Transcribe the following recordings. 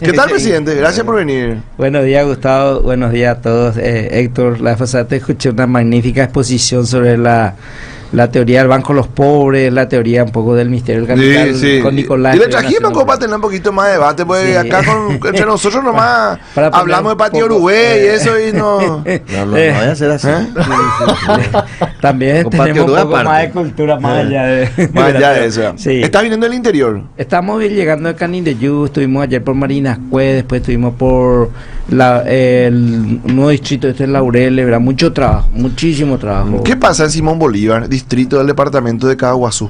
¿Qué tal, presidente? Gracias por venir. Buenos días, Gustavo. Buenos días a todos. Héctor, la vez pasada te escuché una magnífica exposición sobre la teoría del banco de los pobres, la teoría un poco del misterio del capital con Nicolás. Y le trajimos para tener un poquito más de debate, porque acá entre nosotros nomás hablamos de Patio Uruguay y eso y no... No vaya a ser así. También tenemos un poco más de cultura más allá de eso. Sí. ¿Estás viniendo del interior? Estamos llegando de Canindeyú, estuvimos ayer por Marinascue, después estuvimos por el nuevo distrito en Laureles, ¿verdad? Mucho trabajo, muchísimo trabajo. ¿Qué pasa en Simón Bolívar, distrito del departamento de Caguazú?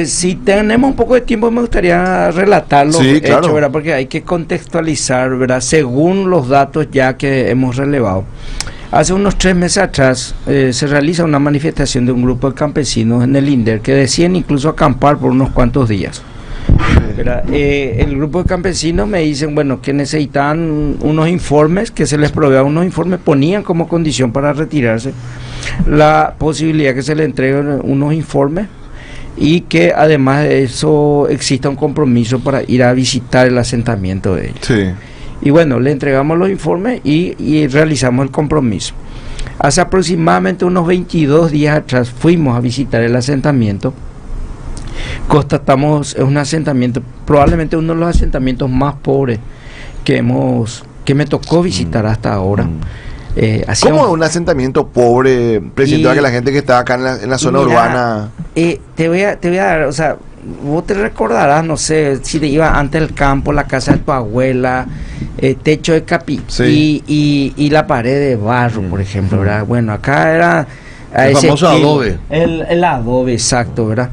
Si tenemos un poco de tiempo me gustaría relatar los hechos, ¿verdad? Porque hay que contextualizar, ¿verdad? Según los datos ya que hemos relevado. Hace unos 3 meses atrás se realiza una manifestación de un grupo de campesinos en el INDER que decían incluso acampar por unos cuantos días. El grupo de campesinos me dicen, bueno, que necesitaban unos informes, que se les provean unos informes, ponían como condición para retirarse la posibilidad que se le entreguen unos informes y que además de eso exista un compromiso para ir a visitar el asentamiento de ellos. Sí. Y bueno, le entregamos los informes y realizamos el compromiso. Hace aproximadamente unos 22 días atrás fuimos a visitar el asentamiento. Constatamos, es un asentamiento, probablemente uno de los asentamientos más pobres que me tocó visitar hasta ahora. ¿Cómo un asentamiento pobre, presidente, que la gente que está acá en la zona urbana? Te voy a dar, o sea, vos te recordarás, no sé, si te iba antes del campo, la casa de tu abuela, techo de capi y la pared de barro, por ejemplo, ¿verdad? Bueno, acá era el famoso adobe. El adobe, exacto, ¿verdad?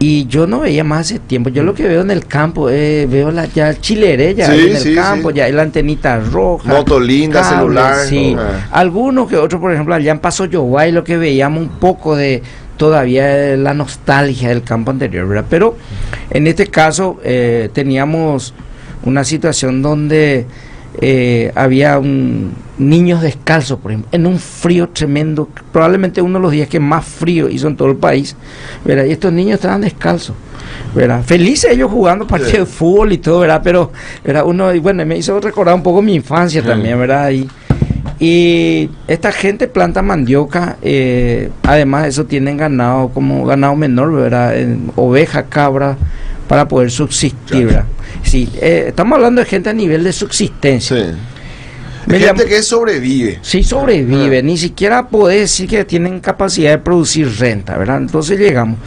Y yo no veía más hace tiempo. Yo lo que veo en el campo, veo ya chileré ya en el campo, ya hay la antenita roja. Moto linda, celular. Sí. Algunos que otros, por ejemplo, allá en Paso Yobay, lo que veíamos un poco de todavía la nostalgia del campo anterior, ¿verdad? Pero en este caso teníamos una situación donde había niños descalzos, por ejemplo, en un frío tremendo, probablemente uno de los días que más frío hizo en todo el país, ¿verdad? Y estos niños estaban descalzos, ¿verdad? Felices ellos jugando partidos de fútbol y todo, ¿verdad? Pero era uno, y bueno, me hizo recordar un poco mi infancia también, ¿verdad? Y esta gente planta mandioca, además de eso tienen ganado, como ganado menor, ¿verdad? Oveja, cabra, para poder subsistir, ¿verdad? Sí, estamos hablando de gente a nivel de subsistencia. Sí. Gente que sobrevive. Sí, sobrevive, ni siquiera podés decir que tienen capacidad de producir renta, ¿verdad? Entonces llegamos.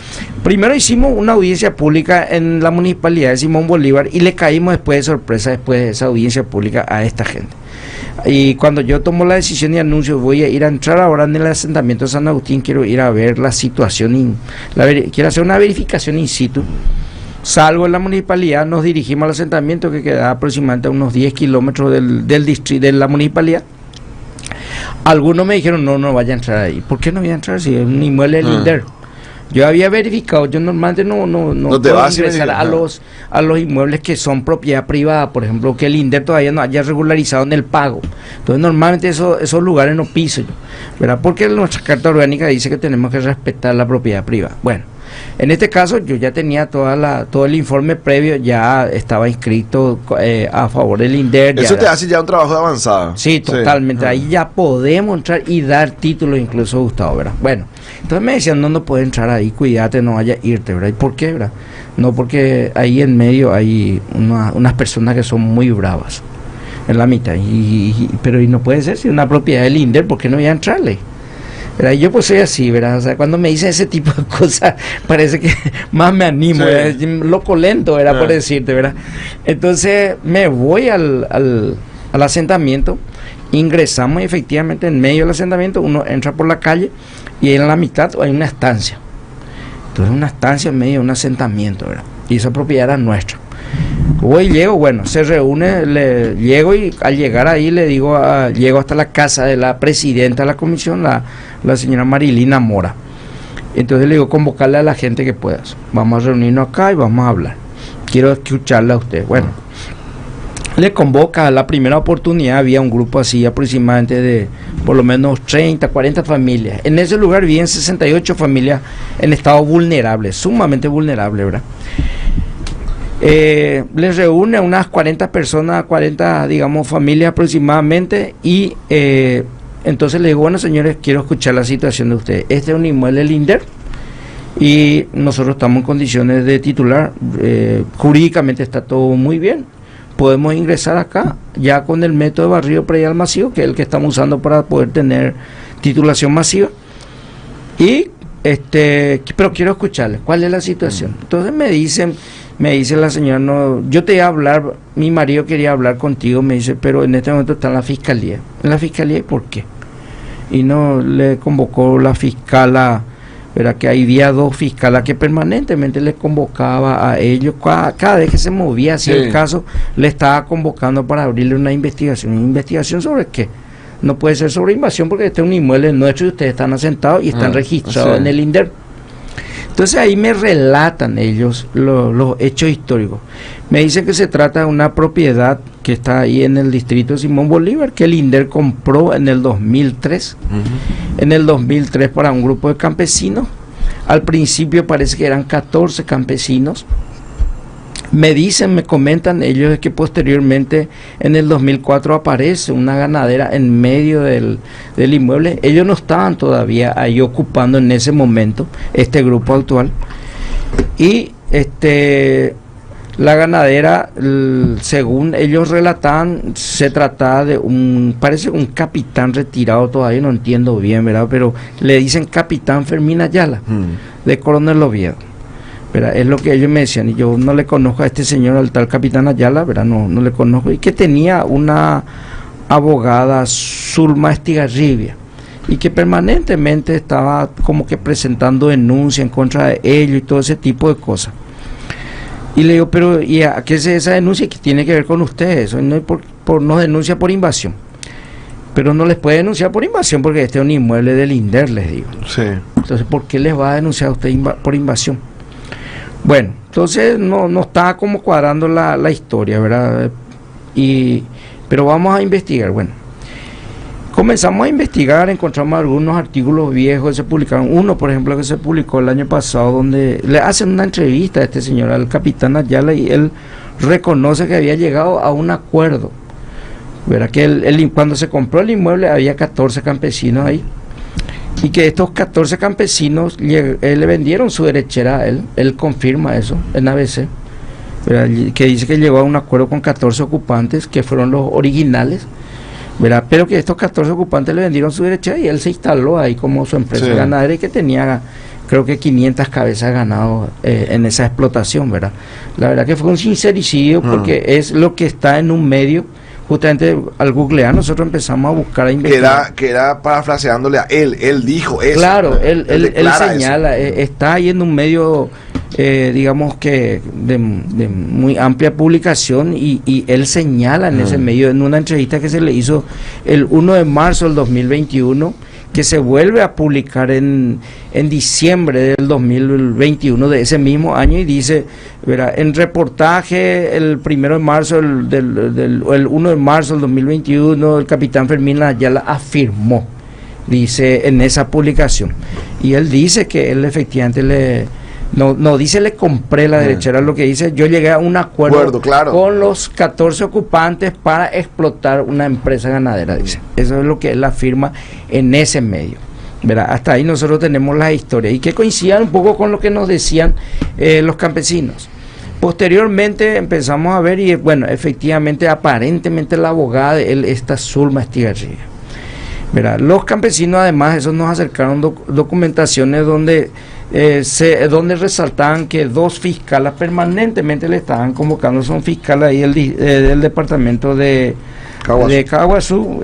Primero hicimos una audiencia pública en la municipalidad de Simón Bolívar y le caímos después de sorpresa, después de esa audiencia pública, a esta gente. Y cuando yo tomo la decisión y anuncio, voy a ir a entrar ahora en el asentamiento de San Agustín, quiero ir a ver la situación, quiero hacer una verificación in situ. Salgo en la municipalidad, nos dirigimos al asentamiento que queda aproximadamente a unos 10 kilómetros del distrito de la municipalidad. Algunos me dijeron, no vaya a entrar ahí. ¿Por qué no voy a entrar si es un inmueble del INDER? Yo había verificado, yo normalmente no puedo ingresar a los inmuebles que son propiedad privada, por ejemplo, que el INDER todavía no haya regularizado en el pago. Entonces normalmente esos lugares no piso yo, ¿verdad? Porque nuestra carta orgánica dice que tenemos que respetar la propiedad privada. Bueno, en este caso yo ya tenía todo el informe previo, ya estaba inscrito a favor del INDER. Eso te hace ya un trabajo de avanzada. Sí, totalmente. Ahí ya podemos entrar y dar títulos incluso, Gustavo, ¿verdad? Bueno, entonces me decían, no puedes entrar ahí, cuídate, no vaya a irte, ¿verdad? ¿Y por qué, verdad? No, porque ahí en medio hay unas personas que son muy bravas en la mitad. Pero no puede ser, si es una propiedad del INDER, ¿por qué no voy a entrarle? ¿Verdad? Yo pues soy así, ¿verdad? O sea, cuando me dicen ese tipo de cosas, parece que más me animo, loco lento, ¿verdad? Por decirte, ¿verdad? Entonces me voy al asentamiento, ingresamos y efectivamente en medio del asentamiento uno entra por la calle y en la mitad hay una estancia. Entonces una estancia en medio de un asentamiento, ¿verdad? Y esa propiedad era nuestra. Llego, bueno, se reúne, llego y al llegar ahí le digo, llego hasta la casa de la presidenta de la comisión, la señora Marilina Mora. Entonces le digo, convocarle a la gente que puedas. Vamos a reunirnos acá y vamos a hablar. Quiero escucharla a usted. Bueno, le convoca, a la primera oportunidad había un grupo así aproximadamente de por lo menos 30, 40 familias. En ese lugar viven 68 familias en estado vulnerable, sumamente vulnerable, ¿verdad? Les reúne a unas 40 personas, 40, digamos, familias aproximadamente, y entonces le digo, bueno, señores, quiero escuchar la situación de ustedes. Este es un inmueble Linder y nosotros estamos en condiciones de titular, jurídicamente está todo muy bien, podemos ingresar acá ya con el método de barrido predial masivo, que es el que estamos usando para poder tener titulación masiva. Y pero quiero escucharles, ¿cuál es la situación? Entonces me dice la señora, no, yo te iba a hablar, mi marido quería hablar contigo, me dice, pero en este momento está en la fiscalía. ¿En la fiscalía y por qué? Y no le convocó la fiscala, ¿verdad? Que había 2 fiscalas que permanentemente le convocaba a ellos, cada vez que se movía así el caso, le estaba convocando para abrirle una investigación. ¿Investigación sobre qué? No puede ser sobre invasión porque este es un inmueble nuestro y ustedes están asentados y están registrados en el INDER. Entonces ahí me relatan ellos los hechos históricos. Me dicen que se trata de una propiedad que está ahí en el distrito de Simón Bolívar, que el INDER compró en el 2003. En el 2003 para un grupo de campesinos. Al principio parece que eran 14 campesinos. Me dicen, me comentan ellos que posteriormente en el 2004 aparece una ganadera en medio del inmueble. Ellos no estaban todavía ahí ocupando en ese momento este grupo actual. Y la ganadera, según ellos relataban, se trataba de parece un capitán retirado, todavía no entiendo bien, ¿verdad? Pero le dicen capitán Fermín Ayala, de Coronel Oviedo. ¿Verdad? Es lo que ellos me decían, y yo no le conozco a este señor, al tal capitán Ayala, ¿verdad? No le conozco, y que tenía una abogada, Zulma Estigarribia, y que permanentemente estaba como que presentando denuncia en contra de ellos y todo ese tipo de cosas. Y le digo, pero ¿y a qué es esa denuncia que tiene que ver con ustedes? Nos denuncia por invasión. Pero no les puede denunciar por invasión porque este es un inmueble del INDER, les digo. Sí. Entonces, ¿por qué les va a denunciar a usted por invasión? Bueno, entonces no está como cuadrando la historia, ¿verdad? Pero vamos a investigar. Bueno, comenzamos a investigar, encontramos algunos artículos viejos que se publicaron. Uno, por ejemplo, que se publicó el año pasado, donde le hacen una entrevista a este señor, al capitán Ayala, y él reconoce que había llegado a un acuerdo, ¿verdad? Que cuando se compró el inmueble había 14 campesinos ahí, y que estos 14 campesinos le vendieron su derechera a él confirma eso en ABC, ¿verdad? Que dice que llegó a un acuerdo con 14 ocupantes que fueron los originales, ¿verdad? Pero que estos 14 ocupantes le vendieron su derechera y él se instaló ahí como su empresa ganadera, y que tenía creo que 500 cabezas de ganado en esa explotación, ¿verdad? La verdad que fue un sincericidio porque es lo que está en un medio. Justamente al googlear nosotros empezamos a buscar, a investigar. Que era parafraseándole a él dijo eso. Claro, él señala, está ahí en un medio, digamos que de muy amplia publicación, y él señala en ese medio, en una entrevista que se le hizo el 1 de marzo del 2021, que se vuelve a publicar en diciembre del 2021 de ese mismo año, y dice, ¿verdad? En reportaje el 1 de marzo el 1 de marzo del 2021 el capitán Fermín Ayala afirmó, dice en esa publicación, y él dice que él efectivamente no dice le compré la derechera, lo que dice, yo llegué a un acuerdo claro, con los 14 ocupantes para explotar una empresa ganadera, dice. Eso es lo que él afirma en ese medio, ¿verdad? Hasta ahí nosotros tenemos la historia, y que coincidían un poco con lo que nos decían los campesinos. Posteriormente empezamos a ver, y bueno, efectivamente, aparentemente la abogada de él, esta Zulma Estigarribia, ¿verdad? Los campesinos, además, esos nos acercaron documentaciones donde resaltaban que 2 fiscalas permanentemente le estaban convocando. Son fiscales ahí del departamento de Caguazú,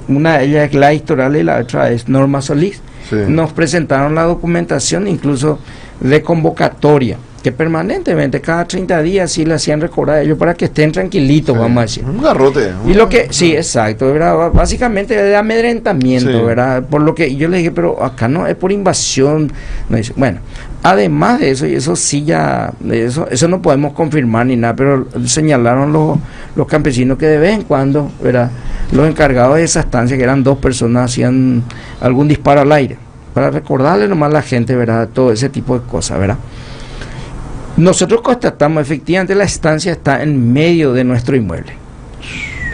una de ellas es Gladys Torales y la otra es Norma Solís. Nos presentaron la documentación incluso de convocatoria, que permanentemente cada 30 días sí le hacían recordar a ellos para que estén tranquilitos, vamos a decir. Un garrote. Y lo que, sí, exacto, ¿verdad? Básicamente de amedrentamiento, ¿verdad? Por lo que yo le dije, pero acá no es por invasión. No dice, bueno, además de eso, y eso sí ya, eso no podemos confirmar ni nada, pero señalaron los campesinos que de vez en cuando, ¿verdad? Los encargados de esa estancia, que eran 2 personas, hacían algún disparo al aire, para recordarle nomás a la gente, ¿verdad? Todo ese tipo de cosas, ¿verdad? Nosotros constatamos, efectivamente, la estancia está en medio de nuestro inmueble.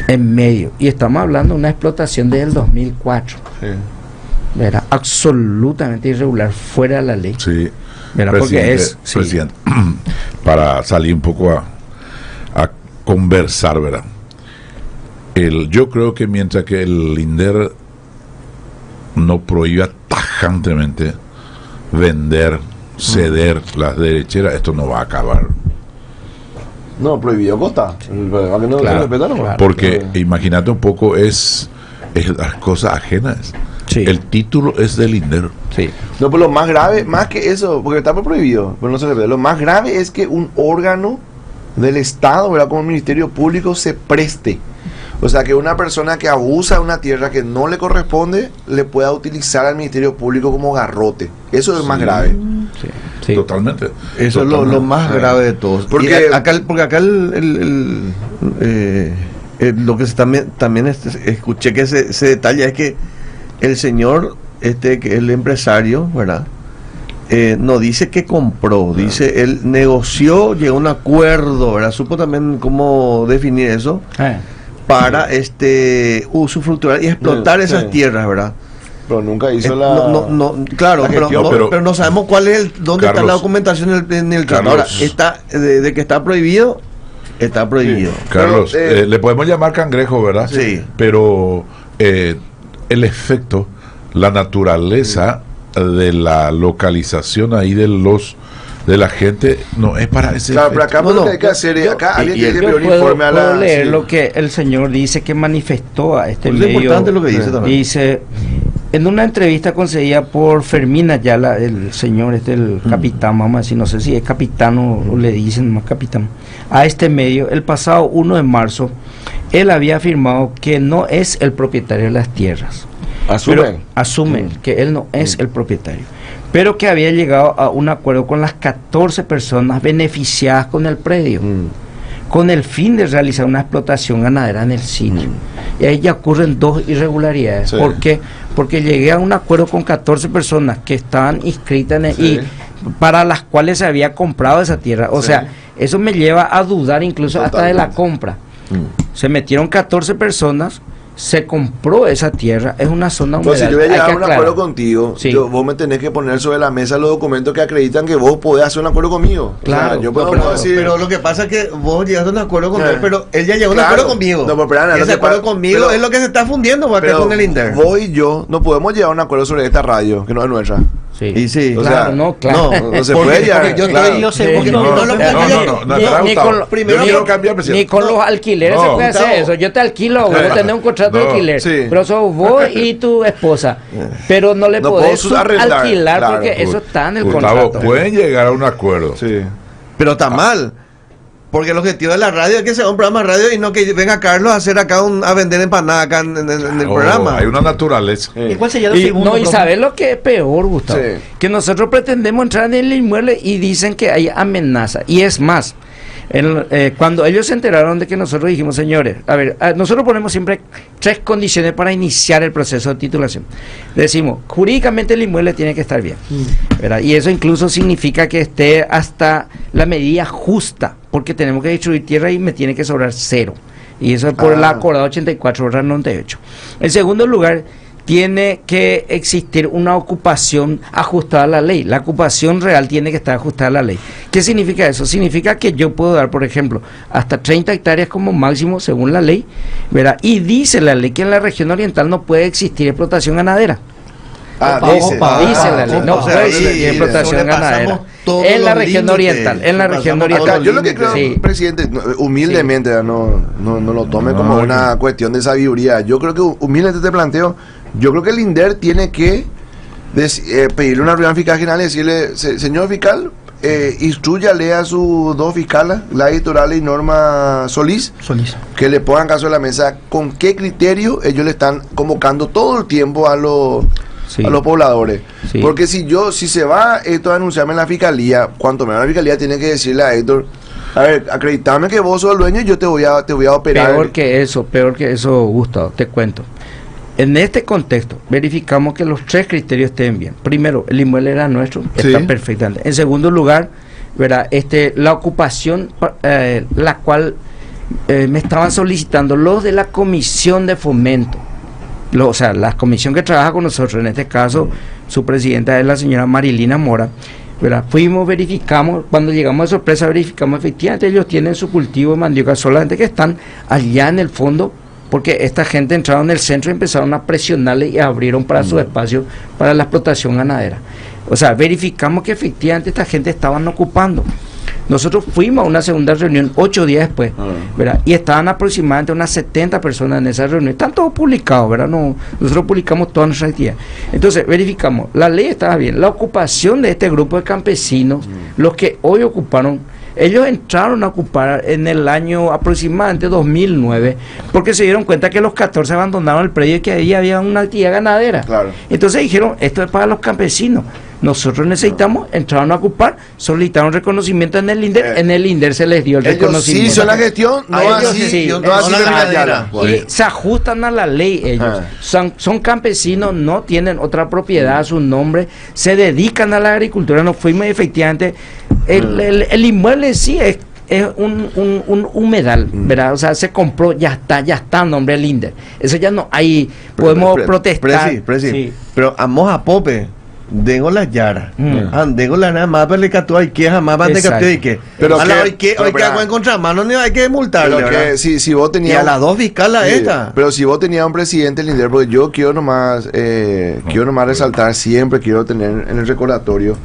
En medio. Y estamos hablando de una explotación desde el 2004. Sí. ¿Verdad? Absolutamente irregular, fuera de la ley. Sí. ¿Verdad? Porque es... Presidente, para salir un poco a conversar, ¿verdad? Yo creo que mientras que el INDER no prohíba tajantemente vender, ceder las derecheras, esto no va a acabar. No, prohibido costa. ¿A que no Claro, se respetaron? claro. Porque imagínate un poco, es las cosas ajenas. Sí. El título es del INDER. Sí. No, pero lo más grave, más que eso, porque está prohibido, pero no se respeta. Lo más grave es que un órgano del Estado, ¿verdad? Como el Ministerio Público, se preste. O sea, que una persona que abusa de una tierra que no le corresponde, le pueda utilizar al Ministerio Público como garrote. Eso es más grave. Sí. Sí. Totalmente. Eso es lo más grave de todos. Porque Porque acá lo que también escuché que se detalla es que el señor, que es el empresario, ¿verdad? No dice que compró, dice él negoció, llegó a un acuerdo, ¿verdad? Supo también cómo definir eso para usufructuar y explotar esas tierras, ¿verdad? Pero nunca hizo claro, la gestión, pero no sabemos cuál es dónde está la documentación en el trato. Ahora, está de que está prohibido, está prohibido. Sí. Carlos, Pero, le podemos llamar cangrejo, ¿verdad? Sí. Pero el efecto, la naturaleza de la localización ahí de la gente no es para ese Claro, efecto. pero acá lo que hay que hacer es, acá alguien tiene que pedir un informe a la... puedo leer lo que el señor dice que manifestó a este Pues medio. es importante lo que dice también. Dice, en una entrevista concedida por Fermín Ayala, el señor el capitán, vamos a decir, no sé si es capitán o le dicen más capitán, a este medio, el pasado 1 de marzo, él había afirmado que no es el propietario de las tierras. Asumen que él no es el propietario, pero que había llegado a un acuerdo con las 14 personas beneficiadas con el predio, con el fin de realizar una explotación ganadera en el sitio. Y ahí ya ocurren dos irregularidades. Sí. ¿Por qué? Porque llegué a un acuerdo con 14 personas que estaban inscritas y para las cuales se había comprado esa tierra. O sea, eso me lleva a dudar incluso hasta de la compra. Se metieron 14 personas, se compró esa tierra, es una zona humedal. Pues si yo voy a llegar a un acuerdo contigo, vos me tenés que poner sobre la mesa los documentos que acreditan que vos podés hacer un acuerdo conmigo. Claro. O sea, yo puedo decir... Pero lo que pasa es que vos llegaste a un acuerdo con él, pero él ya llegó a un acuerdo conmigo. No, pero ese acuerdo conmigo es lo que se está fundiendo acá con el INDER. Vos y yo no podemos llegar a un acuerdo sobre esta radio, que no es nuestra. Sí. Y sí, O claro, sea, no, claro. No se puede llegar. Yo quiero cambiar, presidente. Ni con los alquileres se puede hacer eso. Yo te alquilo, vos tenés un contrato de alquiler, pero sos vos y tu esposa, pero no le podés alquilar porque eso está en el contrato. Pueden llegar a un acuerdo. Sí. Pero está mal. Porque el objetivo de la radio es que sea un programa de radio y no que venga Carlos a hacer acá a vender empanadas acá en el programa. Hay una naturaleza. ¿Y cuál sería el segundo? No, y sabes lo que es peor, Gustavo, Sí. que nosotros pretendemos entrar en el inmueble y dicen que hay amenaza. Y es más, cuando ellos se enteraron de que nosotros dijimos, señores, a ver, nosotros ponemos siempre 3 condiciones para iniciar el proceso de titulación. Decimos, jurídicamente el inmueble tiene que estar bien, ¿verdad? Y eso incluso significa que esté hasta la medida justa, porque tenemos que distribuir tierra y me tiene que sobrar 0. Y eso es por el acordado 84/98. En segundo lugar, tiene que existir una ocupación ajustada a la ley. La ocupación real tiene que estar ajustada a la ley. ¿Qué significa eso? Significa que yo puedo dar, por ejemplo, hasta 30 hectáreas como máximo según la ley, ¿verdad? Y dice la ley que en la región oriental no puede existir explotación ganadera. Dice la ley, no puede existir explotación ganadera en la región oriental, Yo lo que creo, presidente, humildemente, no lo tome como una cuestión de sabiduría. Yo creo que humildemente te planteo, yo creo que el INDER tiene que pedirle una reunión fiscal general y decirle, señor fiscal, instrúyale a sus 2 fiscales, la editorial y Norma Solís, que le pongan caso a la mesa con qué criterio ellos le están convocando todo el tiempo a los pobladores. Porque si se va esto a anunciarme en la fiscalía, cuanto menos la fiscalía tiene que decirle a Héctor, a ver, acreditame que vos sos el dueño y yo te voy a operar. Peor que eso, Gustavo, te cuento. En este contexto, verificamos que los 3 criterios estén bien. Primero, el inmueble era nuestro, está perfectamente. En segundo lugar, ¿verdad? La ocupación, la cual me estaban solicitando los de la comisión de fomento, o sea, la comisión que trabaja con nosotros, en este caso, su presidenta es la señora Marilina Mora, ¿verdad? Fuimos, verificamos, cuando llegamos de sorpresa, verificamos, efectivamente ellos tienen su cultivo de mandioca, solamente que están allá en el fondo, porque esta gente entraron en el centro y empezaron a presionarle y abrieron para su espacio para la explotación ganadera. O sea, verificamos que efectivamente esta gente estaban ocupando. Nosotros fuimos a una segunda reunión 8 días después, ¿verdad? Y estaban aproximadamente unas 70 personas en esa reunión. Están todos publicados, ¿verdad? Nosotros publicamos todas nuestras actividades. Entonces, verificamos, la ley estaba bien. La ocupación de este grupo de campesinos, los que hoy ocuparon, ellos entraron a ocupar en el año aproximadamente 2009, porque se dieron cuenta que los 14 abandonaron el predio y que ahí había una actividad ganadera. Claro. Entonces dijeron, esto es para los campesinos. Nosotros necesitamos, entraron a ocupar, solicitaron reconocimiento en el INDER, en el INDER se les dio el reconocimiento. Sí, hizo la gestión, no así, no así y se ajustan a la ley ellos. Son campesinos, no tienen otra propiedad a su nombre, se dedican a la agricultura. Nos fuimos y efectivamente, el inmueble sí es un humedal, ¿verdad? O sea, se compró, ya está en nombre del INDER. Eso ya no hay, podemos protestar. Sí. Pero a Moja Pope dengo la yara, dengo la nada más, pero le cató hay que jamás van de cató y que, pero hoy que hago en contramano ni hay que multarle, pero que si vos tenías y a las dos fiscales esta, pero si vos tenías un presidente del INDER, porque yo quiero nomás resaltar, siempre quiero tener en el recordatorio,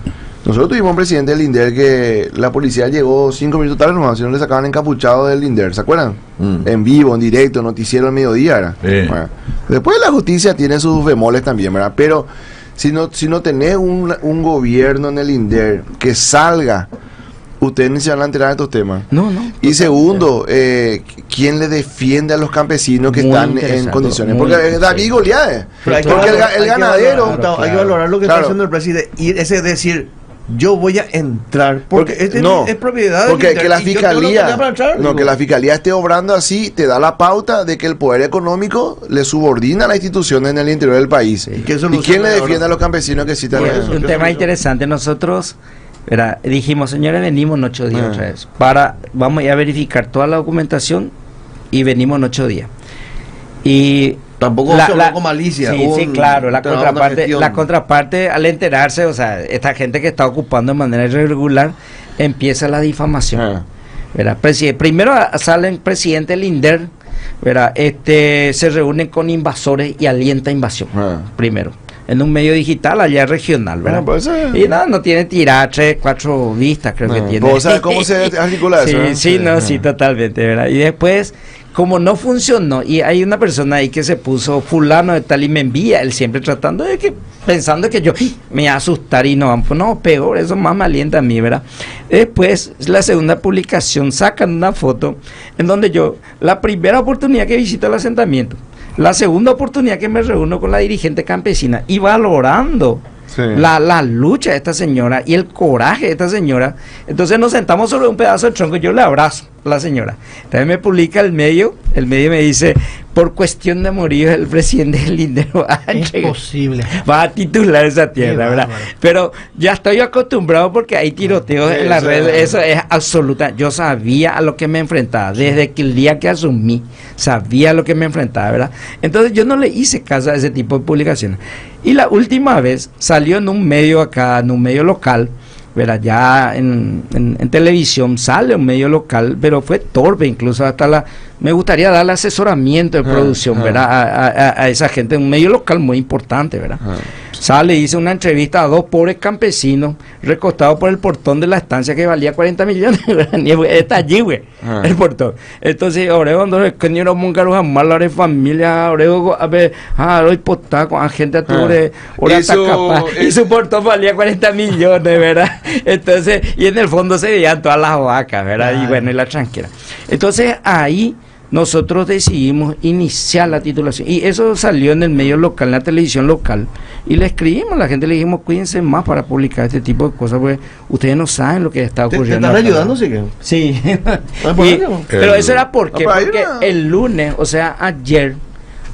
nosotros tuvimos un presidente del INDER que la policía llegó 5 minutos tarde nomás, si no le sacaban encapuchado del INDER, ¿se acuerdan? En vivo, en directo, noticiero al mediodía, ¿verdad? Bueno, después la justicia tiene sus bemoles también, ¿verdad? Pero si no tenés un gobierno en el INDER que salga, ustedes ni se van a enterar de estos temas. No. Y segundo, ¿quién le defiende a los campesinos que están en condiciones? Porque David Goliat, porque el ganadero... Hay que valorar lo que está haciendo el presidente. Y ese decir, yo voy a entrar, porque es propiedad del porque INDER, que la fiscalía esté obrando así, te da la pauta de que el poder económico le subordina a las instituciones en el interior del país. ¿Y quién le defiende a los campesinos que sí están en eso? Un tema interesante. Nosotros dijimos, señores, venimos en 8 días otra vez. Vamos a verificar toda la documentación y venimos en 8 días. Y tampoco se habló con malicia. Sí, claro, la contraparte al enterarse, o sea, esta gente que está ocupando de manera irregular, empieza la difamación. Primero salen presidente del INDER, se reúnen con invasores y alienta invasión. Primero, en un medio digital allá regional, ¿verdad? Y no tiene tiraje, 4 vistas, creo que tiene. ¿Vos sabés cómo se articula eso? Sí, totalmente, ¿verdad? Y después, como no funcionó, y hay una persona ahí que se puso fulano de tal y me envía, él siempre tratando de que, pensando que yo me voy a asustar y no, peor, eso más me alienta a mí, ¿verdad? Después, la segunda publicación, sacan una foto en donde yo, la primera oportunidad que visito el asentamiento, la segunda oportunidad que me reúno con la dirigente campesina y valorando la lucha de esta señora y el coraje de esta señora, entonces nos sentamos sobre un pedazo de tronco y yo le abrazo a la señora. Entonces me publica el medio me dice, por cuestión de morir el presidente del INDER va a titular esa tierra, ¿verdad? Pero ya estoy acostumbrado porque hay tiroteos en las redes, eso es absoluta. Yo sabía a lo que me enfrentaba, desde que el día que asumí, sabía a lo que me enfrentaba, ¿verdad? Entonces yo no le hice caso a ese tipo de publicaciones. Y la última vez salió en un medio acá, en un medio local, ¿verdad? Ya en televisión sale un medio local, pero fue torpe, incluso hasta me gustaría darle asesoramiento de producción, ¿verdad? A esa gente, un medio local muy importante, ¿verdad? Sale, hice una entrevista a 2 pobres campesinos recostados por el portón de la estancia que valía 40 millones, está allí, güey, el portón. Entonces, ahora cuando es que ni era un caro jamás la de familia, ahora a ver, hoy postá con gente a tu hora está capaz, y su portón valía 40 millones, ¿verdad? Entonces, y en el fondo se veían todas las vacas, ¿verdad? Y bueno, y la tranquila. Entonces, ahí nosotros decidimos iniciar la titulación y eso salió en el medio local, en la televisión local, y le escribimos a la gente, le dijimos, cuídense más para publicar este tipo de cosas, porque ustedes no saben lo que está ocurriendo. ¿Te están ayudando, sí? Sí. Pero eso era porque el lunes, o sea, ayer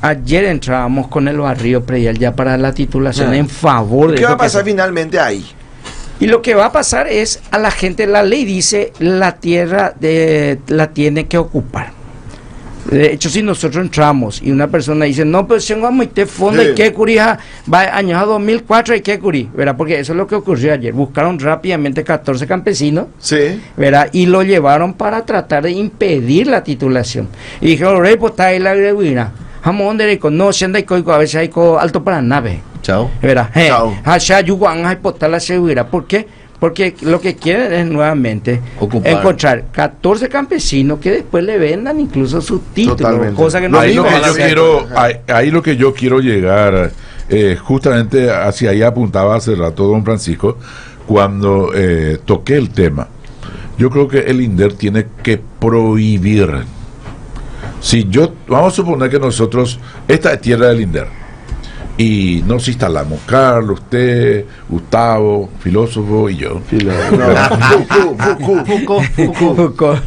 entrábamos con el barrio predial ya para la titulación en favor de... ¿Qué va a pasar finalmente ahí? Y lo que va a pasar es, a la gente, la ley dice, la tierra la tiene que ocupar. De hecho, si nosotros entramos y una persona dice, no, pues tengo a meter fondo y que curija, va año 2004 y que curí, ¿verdad? Porque eso es lo que ocurrió ayer. Buscaron rápidamente 14 campesinos, Sí. ¿verdad? Y lo llevaron para tratar de impedir la titulación. Y dijeron, rey, pues está ahí la greguina. Jamón de rico, no, siendo a veces hay alto para nave. Chao. ¿Verdad? Chao. Hasha yuguan hay potar la seguridad. ¿Por qué? Porque lo que quieren es nuevamente encontrar 14 campesinos que después le vendan incluso sus títulos, Totalmente. cosa que no Ahí lo iban que a yo hacer. quiero, ahí lo que yo quiero llegar, justamente hacia ahí apuntaba hace rato don Francisco, cuando toqué el tema. Yo creo que el INDER tiene que prohibir. Si yo, vamos a suponer que nosotros, esta es tierra del INDER, y nos instalamos, Carlos, usted, Gustavo, filósofo y yo, Con-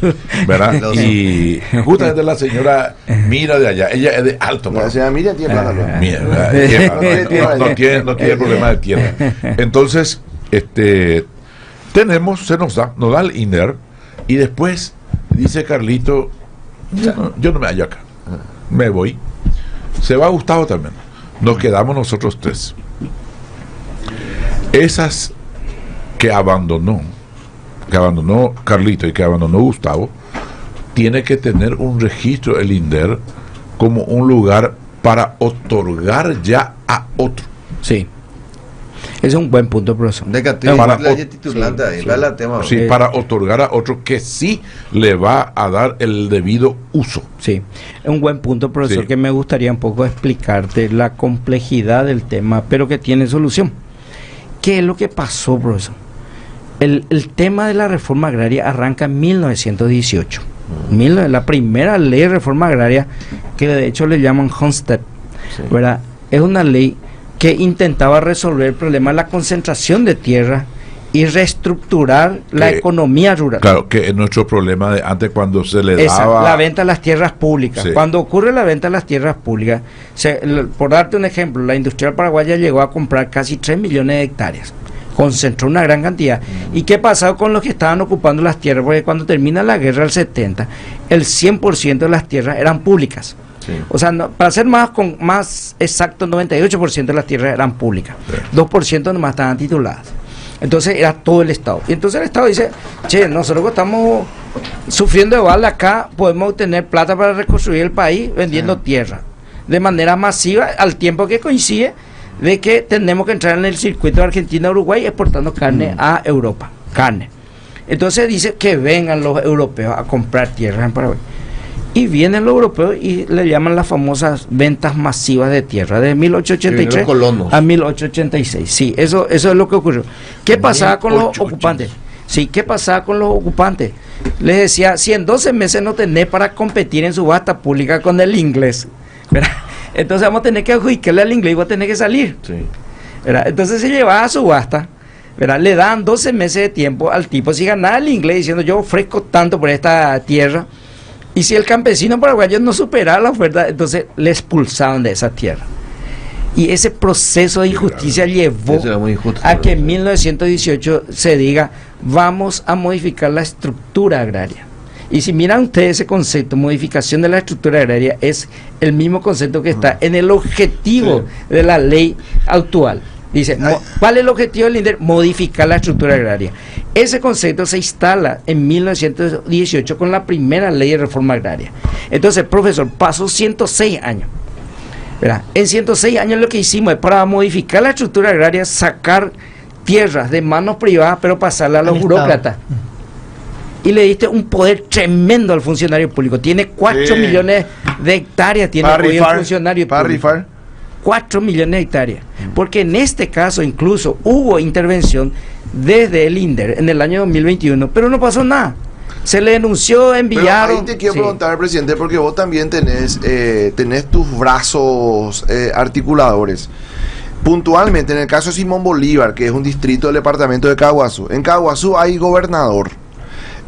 ¿verdad? Y justamente la señora mira de allá, ella es de Alto La Paraná. señora Miriam tiene plata, ¿no? Mierda, no tiene problema de tierra. Entonces, tenemos, nos da el INDER, y después dice Carlito, yo no me hallo acá, me voy. Se va Gustavo también. Nos quedamos nosotros tres. Esas que abandonó Carlito y que abandonó Gustavo, tiene que tener un registro el INDER como un lugar para otorgar ya a otro. Sí. Ese es un buen punto, profesor. Sí, para otorgar a otro que sí le va a dar el debido uso. Sí, es un buen punto, profesor, Sí. que me gustaría un poco explicarte la complejidad del tema, pero que tiene solución. ¿Qué es lo que pasó, profesor? El tema de la reforma agraria arranca en 1918. La primera ley de reforma agraria, que de hecho le llaman Homestead, ¿verdad? Es una ley que intentaba resolver el problema de la concentración de tierra y reestructurar la economía rural. Claro, que es nuestro problema de antes, cuando se le daba La venta de las tierras públicas. Sí. Cuando ocurre la venta de las tierras públicas, por darte un ejemplo, la industrial paraguaya llegó a comprar casi 3 millones de hectáreas. Concentró una gran cantidad. ¿Y qué pasó con los que estaban ocupando las tierras? Porque cuando termina la guerra del 70, el 100% de las tierras eran públicas. Sí. O sea, para ser más exacto, 98% de las tierras eran públicas. 2% nomás estaban tituladas. Entonces era todo el Estado. Y entonces el Estado dice, che, nosotros estamos sufriendo de bala acá, podemos obtener plata para reconstruir el país vendiendo tierra de manera masiva, al tiempo que coincide de que tenemos que entrar en el circuito de Argentina-Uruguay exportando carne a Europa. Carne. Entonces dice que vengan los europeos a comprar tierra en Paraguay. Y vienen los europeos y le llaman las famosas ventas masivas de tierra de 1883 a 1886. Sí, eso es lo que ocurrió. ¿Qué pasaba con los ocupantes? Sí, ¿qué pasaba con los ocupantes? Les decía, si en 12 meses no tenés para competir en subasta pública con el inglés, ¿verdad? Entonces vamos a tener que adjudicarle al inglés y va a tener que salir. Sí. ¿Verdad? Entonces se llevaba a subasta, ¿verdad? Le dan 12 meses de tiempo al tipo. Si ganaba el inglés diciendo yo ofrezco tanto por esta tierra, y si el campesino paraguayo no superaba la oferta, entonces le expulsaban de esa tierra. Y ese proceso de injusticia llevó Eso era muy injusto, a que en 1918 se diga, vamos a modificar la estructura agraria. Y si miran ustedes ese concepto, modificación de la estructura agraria, es el mismo concepto que está en el objetivo de la ley actual. Dice, ¿cuál es el objetivo del INDER? Modificar la estructura agraria. Ese concepto se instala en 1918 con la primera ley de reforma agraria. Entonces, profesor, pasó 106 años. ¿Verdad? En 106 años lo que hicimos es, para modificar la estructura agraria, sacar tierras de manos privadas, pero pasarla a los burócratas. Y le diste un poder tremendo al funcionario público. Tiene 4 millones de hectáreas, tiene hoy el funcionario para público. rifar. 4 millones de hectáreas. Porque en este caso incluso hubo intervención desde el INDER en el año 2021, pero no pasó nada. Se le denunció, enviaron. Pero ahí te quiero preguntar, presidente, porque vos también tenés tus brazos articuladores. Puntualmente, en el caso de Simón Bolívar, que es un distrito del departamento de Caguazú, en Caguazú hay gobernador.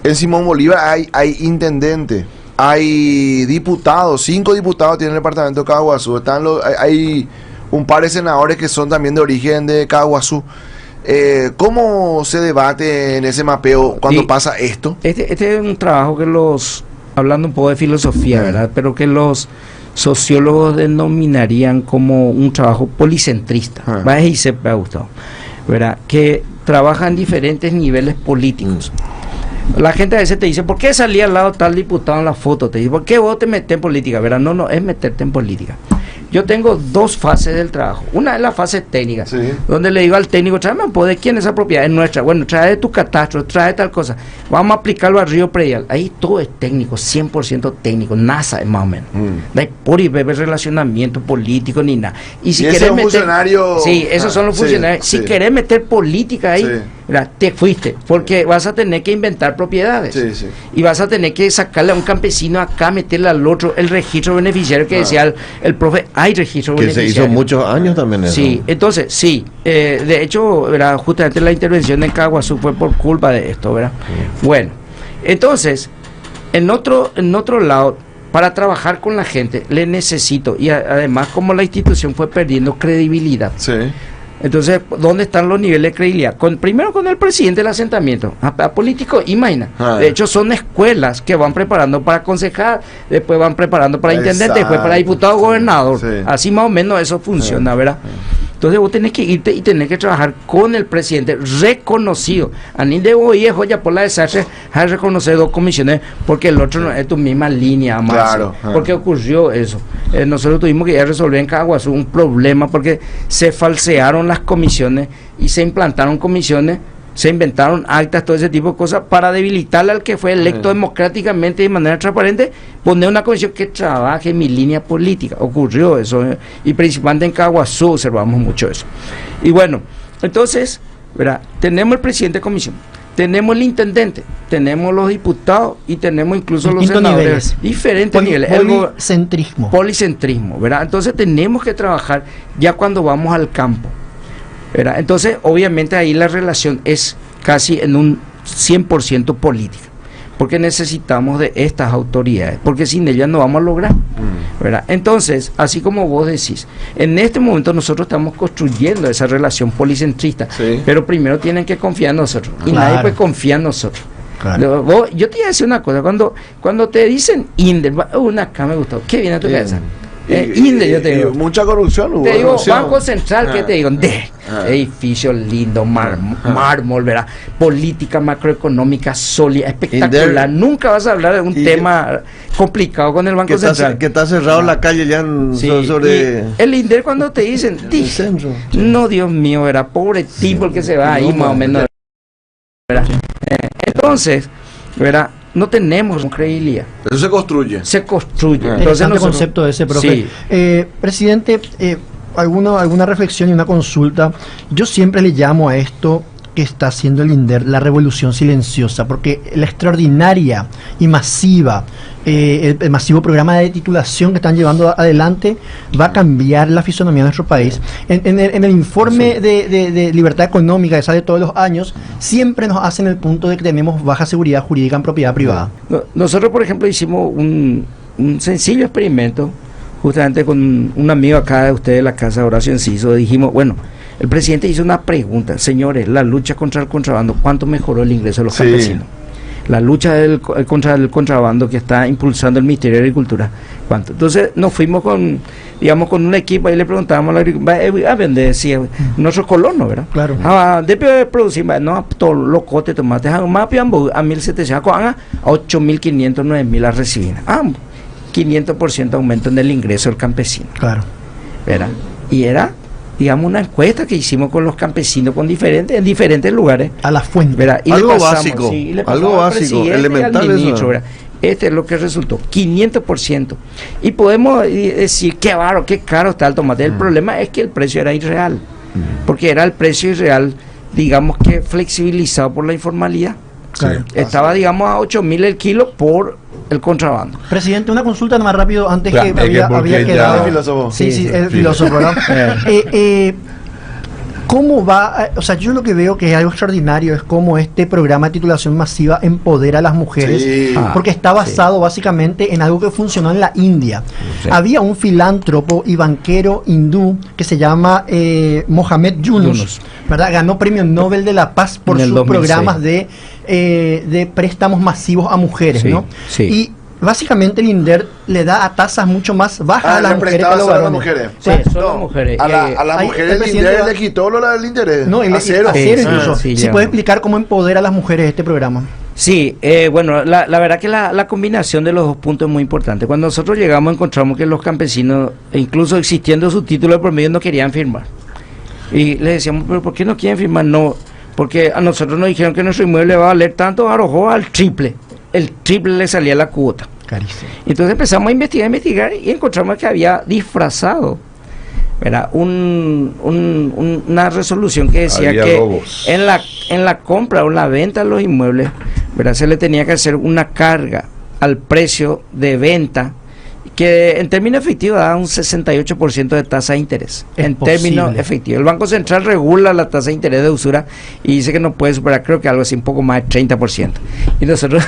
En Simón Bolívar hay intendente, hay diputados, 5 diputados tiene el departamento de Caguazú. Hay un par de senadores que son también de origen de Caguazú. ¿Cómo se debate en ese mapeo cuando pasa esto? Este es un trabajo que hablando un poco de filosofía, ¿verdad? Pero que los sociólogos denominarían como un trabajo policentrista. Y se me ha gustado, ¿verdad? Que trabaja en diferentes niveles políticos. La gente a veces te dice, ¿por qué salía al lado tal diputado en la foto? Te dice, ¿por qué vos te metes en política? ¿Verdad? No, es meterte en política. Yo tengo dos fases del trabajo. Una es la fase técnica, donde le digo al técnico, tráeme un poco de quién esa propiedad, es nuestra. Bueno, trae de tu catastro, trae tal cosa. Vamos a aplicarlo al río predial. Ahí todo es técnico, 100% técnico. NASA es más o menos. No hay por y bebé relacionamiento político ni nada. Y si querés meter... funcionario... Sí, esos son los funcionarios. Si querés meter política ahí, te fuiste. Porque vas a tener que inventar propiedades. Y vas a tener que sacarle a un campesino acá, meterle al otro el registro beneficiario que decía el profe. Hay registro que se hizo muchos años también eso. Sí, entonces, de hecho, ¿verdad? Justamente la intervención de Caguazú fue por culpa de esto, ¿verdad? Bueno, entonces, en otro lado, para trabajar con la gente, le necesito, y además como la institución fue perdiendo credibilidad. Entonces, ¿dónde están los niveles de credibilidad? Primero con el presidente del asentamiento, a político, imagina. De hecho, son escuelas que van preparando para concejal, después van preparando para intendente, después para diputado, gobernador. Así más o menos eso funciona, ¿verdad? Entonces vos tenés que irte y tenés que trabajar con el presidente reconocido. A mí de hoy es joya por la desastre a reconocer dos comisiones porque el otro no es tu misma línea, más. Claro. Porque ocurrió eso. Nosotros tuvimos que ir a resolver en Caguazú un problema porque se falsearon las comisiones y se implantaron comisiones, se inventaron actas, todo ese tipo de cosas para debilitarle al que fue electo democráticamente de manera transparente, poner una comisión que trabaje en mi línea política. Ocurrió eso, y principalmente en Caguazú observamos mucho eso. Y bueno, entonces, ¿verdad? Tenemos el presidente de comisión, tenemos el intendente, tenemos los diputados y tenemos incluso los senadores, niveles. Diferentes niveles. Policentrismo, ¿verdad? Entonces tenemos que trabajar ya cuando vamos al campo, ¿verdad? Entonces, obviamente ahí la relación es casi en un 100% política, porque necesitamos de estas autoridades, porque sin ellas no vamos a lograr, ¿verdad? Entonces, así como vos decís, en este momento nosotros estamos construyendo esa relación policentrista, pero primero tienen que confiar en nosotros, y nadie puede confiar en nosotros. Yo te iba a decir una cosa, cuando te dicen Inder, acá me gustó, qué viene a tu cabeza. Yo te digo, mucha corrupción. Te digo, Banco Central, ¿qué te digo? Edificio lindo, mármol, ¿verdad? Política macroeconómica sólida, espectacular. Nunca vas a hablar de un tema complicado con el Banco Central. Que está cerrado la calle ya sobre... El INDER cuando te dicen, no, Dios mío, era pobre tipo el que se va ahí más o menos, ¿verdad? Entonces, ¿verdad? No tenemos credibilidad. Eso se construye. Entonces, el concepto de ese, profe. Presidente, alguna reflexión y una consulta. Yo siempre le llamo a esto que está haciendo el INDER la revolución silenciosa, porque la extraordinaria y masiva, el masivo programa de titulación que están llevando adelante va a cambiar la fisonomía de nuestro país. En el informe de libertad económica que sale todos los años, siempre nos hacen el punto de que tenemos baja seguridad jurídica en propiedad privada. Nosotros, por ejemplo, hicimos un sencillo experimento, justamente con un amigo acá de ustedes de la casa, Horacio Enciso. Dijimos, bueno, el presidente hizo una pregunta: señores, la lucha contra el contrabando, ¿cuánto mejoró el ingreso de los campesinos? La lucha contra el contrabando que está impulsando el Ministerio de Agricultura, ¿cuánto? Entonces nos fuimos con un equipo y le preguntábamos a la agricultura, a vender, decía, nuestros colonos, ¿verdad? Claro. Después producir, no, todo locote, tomate, más piambo, a 1.700, a 8.500, 9.000 a recibir. 500% aumento en el ingreso del campesino. Claro. ¿Verdad? Y era, digamos, una encuesta que hicimos con los campesinos en diferentes lugares. A la fuente. ¿Verdad? Y algo básico, elemental. Ministro, ¿verdad? Este es lo que resultó, 500%. Y podemos decir, qué barato, qué caro está el tomate. El problema es que el precio era irreal, porque era el precio irreal, digamos que flexibilizado por la informalidad. Claro. Estaba, digamos, a 8.000 el kilo por el contrabando. Presidente, una consulta más rápido antes que había quedado. El filósofo. Sí, el filósofo, ¿verdad? ¿Cómo va? O sea, yo lo que veo que es algo extraordinario es cómo este programa de titulación masiva empodera a las mujeres, porque está basado básicamente en algo que funcionó en la India. Sí. Había un filántropo y banquero hindú que se llama Mohamed Yunus, ¿verdad? Ganó premio Nobel de la Paz por sus 2006. Programas de préstamos masivos a mujeres, ¿no? Sí. Y básicamente el INDER le da a tasas mucho más bajas a las mujeres que a los varones. A las mujeres el INDER le quitó el interés. No, a cero incluso. Si puede explicar cómo empodera a las mujeres este programa. Sí, bueno, la verdad que la combinación de los dos puntos es muy importante. Cuando nosotros llegamos encontramos que los campesinos, incluso existiendo su título de promedio, no querían firmar. Y les decíamos, ¿pero por qué no quieren firmar? No, porque a nosotros nos dijeron que nuestro inmueble va a valer tanto, arrojó al triple. El triple le salía la cuota. Carísimo. Entonces empezamos a investigar y encontramos que había disfrazado, ¿verdad? Una resolución que decía había que robos. en la compra o en la venta de los inmuebles, ¿verdad? Se le tenía que hacer una carga al precio de venta que en términos efectivos da un 68% de tasa de interés. En términos efectivos. El Banco Central regula la tasa de interés de usura y dice que no puede superar, creo que algo así, un poco más de 30%. Y nosotros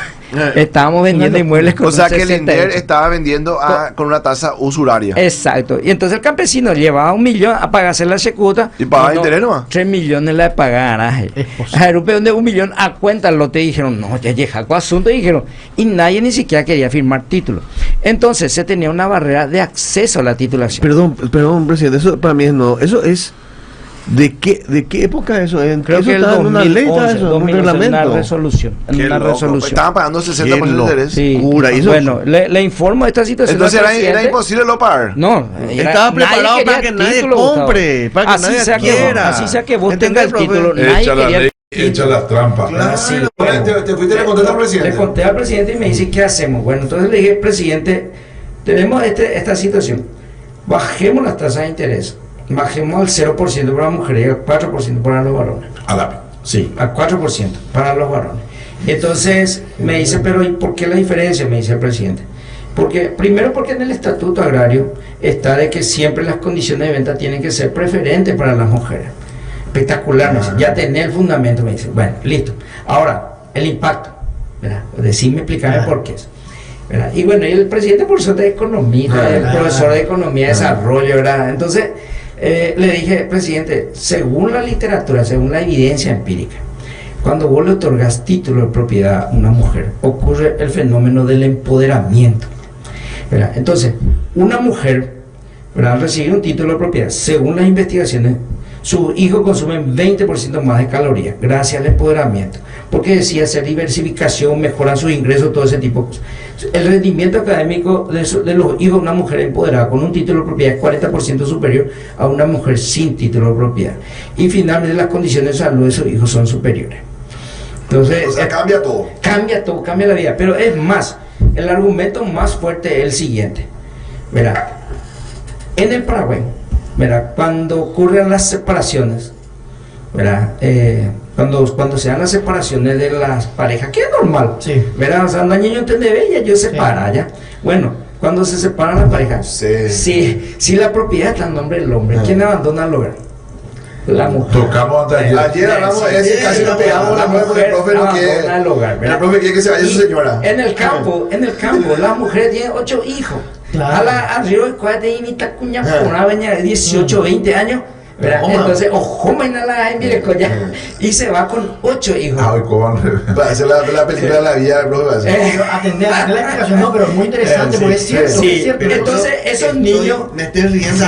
estábamos vendiendo inmuebles con o sea que el INDER estaba vendiendo con una tasa usuraria. Exacto. Y entonces el campesino llevaba 1 millón a pagarse la secuota. ¿Y pagaba interés nomás? 3 millones la de pagar garaje. A ver, un peón de 1 millón a cuenta lo te dijeron, no, ya llega con asunto, y dijeron, y nadie ni siquiera quería firmar título. Entonces se tenía una barrera de acceso a la titulación. Perdón, presidente, eso para mí no, eso es ¿de qué época eso es? Creo eso que está en una ley, eso, un reglamento. Una resolución. Estaban pagando 60% de interés. Sí. Bueno, le informo de esta situación. Entonces era imposible lo pagar. No, estaba preparado para que nadie compre, para que nadie quiera. Así sea que vos tengas el título, nadie quería. Echa las trampas. Claro. Sí. ¿Te fuiste a contar al presidente? Le conté al presidente y me dice, ¿qué hacemos? Bueno, entonces le dije, presidente, tenemos esta situación. Bajemos las tasas de interés. Bajemos al 0% para las mujeres y al 4% para los varones. Sí, al 4% para los varones. Entonces me dice, pero ¿y por qué la diferencia? Me dice el presidente. Primero porque en el estatuto agrario está de que siempre las condiciones de venta tienen que ser preferentes para las mujeres. Espectacular, me dice, ya tenés el fundamento, me dice, bueno, listo. Ahora, el impacto, ¿verdad? Decime, explícame por qué es, ¿verdad? Y bueno, y el presidente profesor de economía, el profesor de economía de desarrollo, ¿verdad? Entonces, le dije, presidente, según la literatura, según la evidencia empírica, cuando vos le otorgas título de propiedad a una mujer, ocurre el fenómeno del empoderamiento, ¿verdad? Entonces, una mujer, ¿verdad? Al recibir un título de propiedad, según las investigaciones, sus hijos consumen 20% más de calorías gracias al empoderamiento, porque decía hacer diversificación, mejoran sus ingresos, todo ese tipo de cosas. El rendimiento académico de los hijos de una mujer empoderada con un título de propiedad es 40% superior a una mujer sin título de propiedad. Y finalmente las condiciones de salud de sus hijos son superiores. Entonces, o sea, cambia todo. Cambia todo, cambia la vida. Pero es más, el argumento más fuerte es el siguiente. Verá, en el Paraguay, ¿verdad? Cuando ocurren las separaciones, ¿verdad? Cuando se dan las separaciones de las parejas, que es normal, sí. ¿verdad? O sea, no niño entiende bella, yo separa, ¿ya? Bueno, cuando se separan las parejas, si la propiedad está en nombre del hombre, ¿quién abandona el hogar? La mujer. Tocamos ayer hablamos de ese, casi nos pegamos la mujer porque el profe no quiere. El profe quiere que se vaya su señora. En el campo, la mujer tiene 8 hijos. Claro. Arriba de cuate y mitad cuña por una veña de 18, 20 años, ¿verdad? Entonces, ojo, y se va con 8 hijos. Va a hacer la película de la vida del profe. Atender la explicación, no, pero muy interesante, porque es cierto. Sí, es cierto. Entonces, esos niños. Me estoy riendo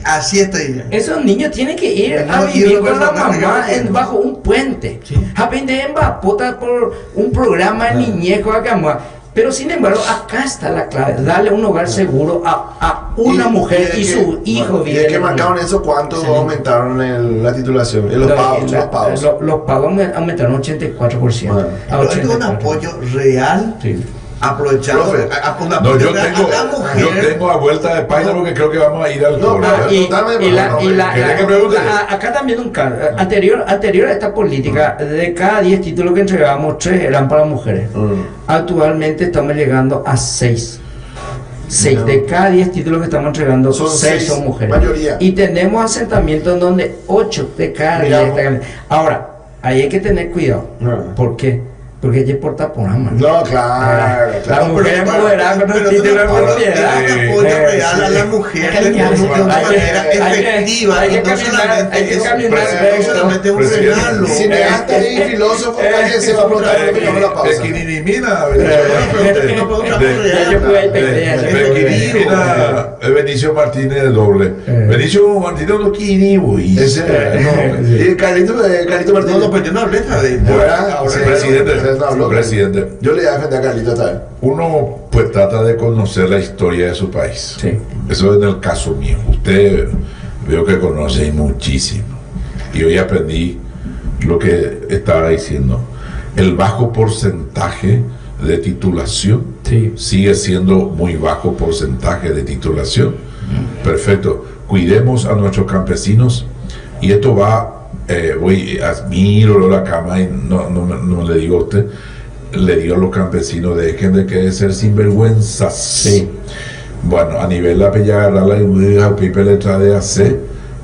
así estoy. Esos niños tienen que ir a vivir con la mamá bajo un puente. Aprender en Bapota por un programa de niñez con acá. Pero sin embargo, acá está la clave, darle un hogar seguro a una mujer y su hijo. ¿Y de qué marcaron eso? ¿Cuánto aumentaron la titulación? Los pagos. Los pagos aumentaron 84%. Bueno, pero esto es un apoyo real. Sí. Aprovechando. Yo tengo a vuelta de página porque creo que vamos a ir al coro. Acá también un caso. Anterior a esta política, de cada 10 títulos que entregábamos, 3 eran para mujeres. Actualmente estamos llegando a 6. 6 de cada 10 títulos que estamos entregando, Son 6 6, son mujeres. mayoría. Y tenemos asentamientos en donde 8 de cada 10 están. Ahora, ahí hay que tener cuidado. ¿Por qué? Porque ella porta por ama. No, claro. La mujer empoderada con un título de propiedad. Apoyo real a la mujer de una manera efectiva. Hay que No solamente un regalo. Cineasta y filósofo, alguien se va a preguntar lo que llama la pausa. Equinimina Benicio Martínez de doble. Benicio Martínez no quinivo. Y Carlito Martínez. No, pues yo no hablé de presidente. Yo le voy a defender a Carlito esta vez. Uno pues trata de conocer la historia de su país. Sí. Eso es en el caso mío. Usted veo que conoce muchísimo. Y hoy aprendí lo que estaba diciendo. El bajo porcentaje de titulación sigue siendo muy bajo porcentaje de titulación. Perfecto. Cuidemos a nuestros campesinos y esto va. Admiro la cama y no le digo a usted, le digo a los campesinos, dejen de querer ser sinvergüenzas. Sí. Bueno, a nivel de agarrar la idea, pipe letra de AC,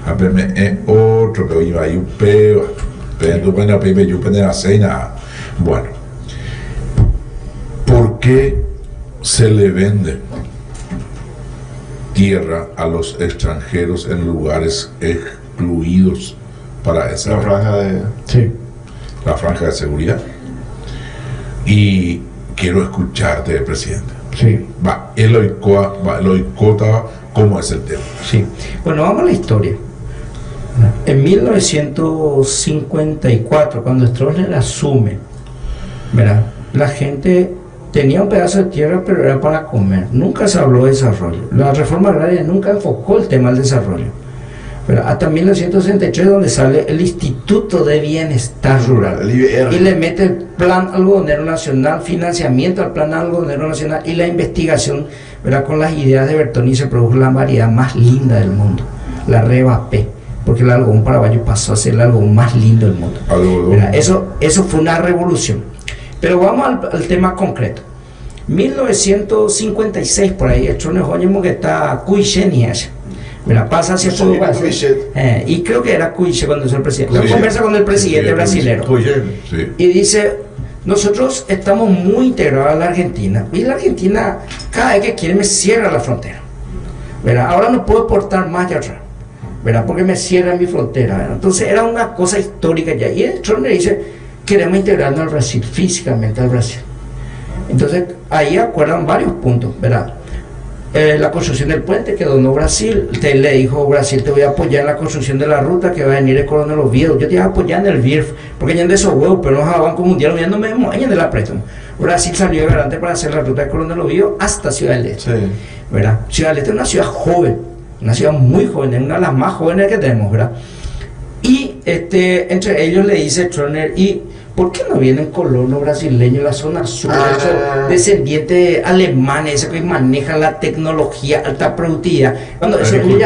apeme otro, pero iba ahí un peo, pero bueno, pipe yo pene AC y nada. Bueno, ¿por qué se le vende tierra a los extranjeros en lugares excluidos para esa la franja de seguridad? Y quiero escucharte, presidente. Sí. El oicota, ¿cómo es el tema? Sí. Bueno, vamos a la historia. En 1954, cuando Stroessner asume, ¿verdad? La gente tenía un pedazo de tierra, pero era para comer. Nunca se habló de desarrollo. La reforma agraria nunca enfocó el tema del desarrollo. Pero hasta 1963, donde sale el Instituto de Bienestar Rural y le mete el Plan Algodonero Nacional, financiamiento al Plan Algodonero Nacional y la investigación, ¿verdad? Con las ideas de Bertoni se produjo la variedad más linda del mundo, la Reba P, porque el algodón paraguayo pasó a ser el algodón más lindo del mundo. Eso fue una revolución. Pero vamos al tema concreto. 1956, por ahí, el Tronejoñemo que está Cuixenias. Mira, pasa hacia su educación. Y creo que era Cuiche cuando es el presidente. Él conversa con el presidente brasilero. Y dice, nosotros estamos muy integrados a la Argentina. Y la Argentina, cada vez que quiere, me cierra la frontera. ¿Verdad? Ahora no puedo exportar más allá atrás. ¿Verdad? Porque me cierra mi frontera. ¿Verdad? Entonces era una cosa histórica ya. Y el Trump le dice, queremos integrarnos al Brasil, físicamente al Brasil. Entonces ahí acuerdan varios puntos, ¿verdad? La construcción del puente que donó Brasil, le dijo Brasil, te voy a apoyar en la construcción de la ruta que va a venir el Coronel Oviedo, yo te voy a apoyar en el BIRF, porque ya de esos huevos, pero no es Banco Mundial, ya no me añaden de la préstamo. Brasil salió de garante para hacer la ruta del Coronel Oviedo hasta Ciudad del Este, ¿verdad? Ciudad del Este es una ciudad joven, una ciudad muy joven, es una de las más jóvenes que tenemos, ¿verdad? Y entre ellos le dice Troner, ¿y por qué no vienen colonos brasileños en la zona sur, esos descendientes alemanes, esos que manejan la tecnología, alta productividad? Cuando ellos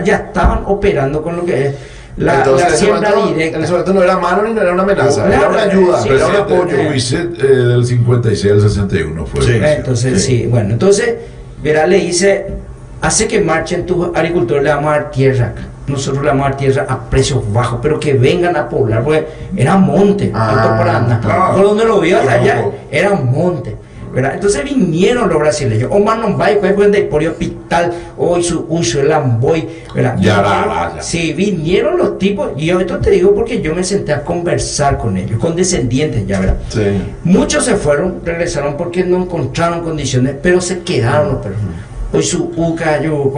ya estaban operando con lo que es la siembra directa. En ese momento no era mano ni no era una amenaza, era una ayuda, era un apoyo. Del 56 al 61 fue. Entonces, bueno, entonces, verá, le dice, hace que marchen tus agricultores, le vamos a dar tierra acá. Nosotros le vamos a dar tierra a precios bajos, pero que vengan a poblar, porque era monte, Alto Paraná. Por donde lo vio hasta allá, era monte, ¿verdad? Entonces vinieron los brasileños, Omar Nombay, pues de por hospital, hoy su uso, el Amboy, ¿verdad? Ya. Sí, vinieron los tipos, y yo esto te digo porque yo me senté a conversar con ellos, con descendientes ya, ¿verdad? Sí. Muchos se fueron, regresaron porque no encontraron condiciones, pero se quedaron los perros. Hoy su cayó,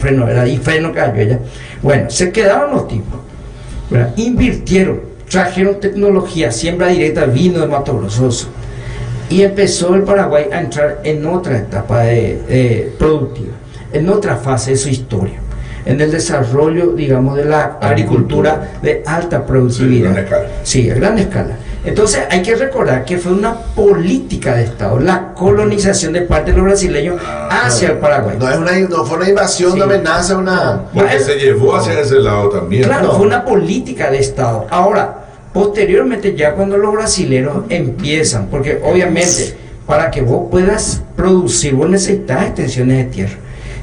freno, ¿verdad? Y freno cayó ella. Bueno, se quedaron los tipos, ¿verdad? Invirtieron, trajeron tecnología, siembra directa, vino de Mato Grosso. Y empezó el Paraguay a entrar en otra etapa productiva, en otra fase de su historia, en el desarrollo, digamos, de la agricultura de alta productividad. Sí, a gran escala. Entonces hay que recordar que fue una política de Estado, la colonización de parte de los brasileños hacia el Paraguay. No fue una invasión, una amenaza, porque se llevó hacia ese lado también. Claro, fue una política de Estado. Ahora, posteriormente, ya cuando los brasileños empiezan, porque obviamente para que vos puedas producir, vos necesitas extensiones de tierra.